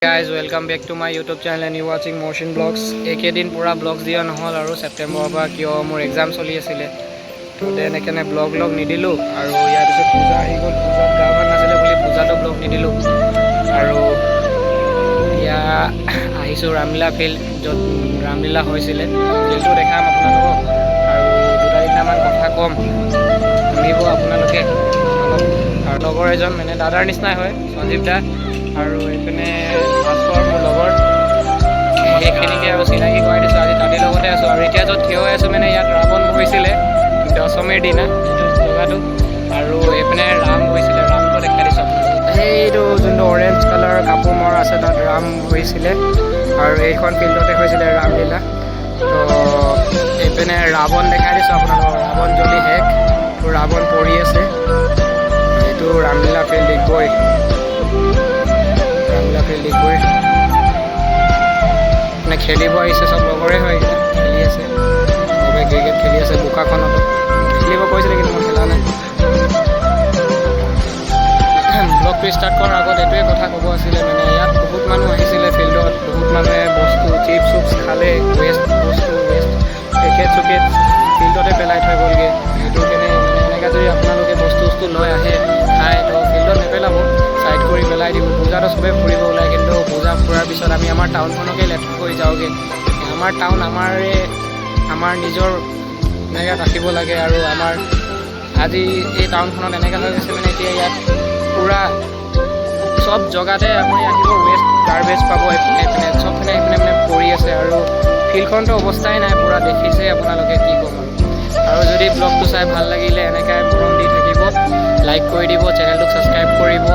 Guys, welcome back to my YouTube channel and you watching motion vlogs. একেদিন পুৰা vlogs দিয়া নহল আৰু সেপ্টেম্বৰৰ পৰা কিয় মোৰ এক্সাম চলি আছিল তো দেন একেনে ব্লগ নিদিলো আৰু ইয়াৰ পিছত পূজা আহি গ'ল পূজাত গা ভাল নাছিলে বুলি পূজাটো ব্লগ নিদিলো আৰু ইয়া আহিছো RamLeela ফিল্ড য'ত RamLeela হৈছিলে ফিল্ডটো দেখাম আপোনালোকক আৰু দুটা তিনিটামান কথা কম শুনিব আপোনালোকে আৰু লগৰ এজন মানে দাদাৰ নিচিনাই হয় সঞ্জীৱ দা আৰু এইপিনে ভাস্কৰ মোৰ লগৰ সেইখিনিকে আৰু চিনাকি কৰাই দিছোঁ আজি তাদেৰ লগতে আছোঁ আৰু এতিয়া য'ত থিয় হৈ আছোঁ মানে ইয়াত ৰাৱণ বহিছিলে দশমীৰ দিনা এইটো জেগাটো আৰু এইপিনে ৰাম বহিছিলে ৰামটো দেখাই দিছোঁ আপোনালোকক সেইটো যোনটো অৰেঞ্জ কালাৰ কাপোৰ মৰা আছে তাত ৰাম বহিছিলে আৰু এইখন ফিল্ডতে হৈছিলে RamLeela তো এইপিনে ৰাৱণ দেখাই দিছোঁ আপোনালোকক ৰাৱণ জ্বলি শেষ তো ৰাৱণ পৰি আছে এইটো RamLeela ফিল্ড ডিগবৈ Digboi মানে খেলিব আহিছে সব লগৰে হয় খেলি আছে সবে ক্ৰিকেট খেলি আছে বোকাখনত খেলিব কৈছিলে কিন্তু মই খেলা নাই ব্লগটো ষ্টাৰ্ট কৰাৰ আগত এইটোৱে কথা ক'ব আছিলে মানে ইয়াত বহুত মানুহ আহিছিলে ফিল্ডত বহুত মানুহে বস্তু চিপছ খালে ৱেষ্ট বস্তু ৱেষ্ট পেকেট চুকেট ফিল্ডতে পেলাই থৈ গ'লগৈ সেইটো কেনে মানে এনেকৈ যদি আপোনালোকে বস্তু লৈ আহে খাই তো ফিল্ডত নেপেলাব সাইড কৰি পেলাই দিব পূজাটো সবে ফুৰিব ওলায় কিন্তু পূজা ফুৰাৰ পিছত আমি আমাৰ টাউনখনকে লেতেৰা কৰি যাওঁগৈ আমাৰ টাউন আমাৰ নিজৰ এনেকৈ ৰাখিব লাগে আৰু আমাৰ আজি এই টাউনখনত এনেকৈ হৈ গৈছে মানে এতিয়া ইয়াত পূৰা চব জেগাতে আপুনি আহিব ৱেষ্ট গাৰ্বেজ পাব এইপিনে চবপিনে এইপিনে মানে পৰি আছে আৰু ফিল্ডখনতো অৱস্থাই নাই পূৰা দেখিছে আপোনালোকে কি ক'ম আৰু যদি ব্লগটো চাই ভাল লাগিলে এনেকৈ মৰম দি থাকিব লাইক কৰি দিব চেনেলটোক ছাবস্ক্ৰাইব কৰিব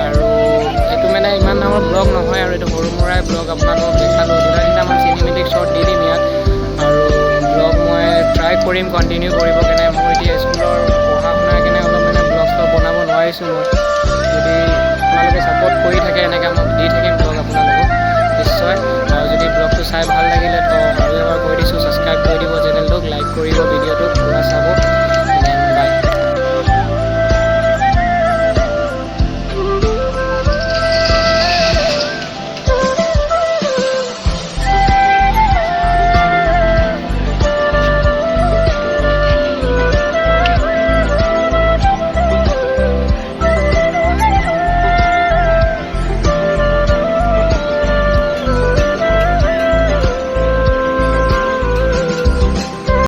আৰু এইটো মানে ইমান ডাঙৰ ব্লগ নহয় আৰু এইটো সৰু মুৰাই ব্লগ আপোনালোকক দেখালোঁ দুটা তিনিটামান চিনেমেটিক শ্বৰ্ট দি দিম ইয়াত আৰু ব্লগ মই ট্ৰাই কৰিম কণ্টিনিউ কৰিব কেনে মোৰ এতিয়া স্কুলৰ পঢ়া শুনাৰ কেনে অলপ মানে ব্লগ বনাব নোৱাৰিছোঁ মই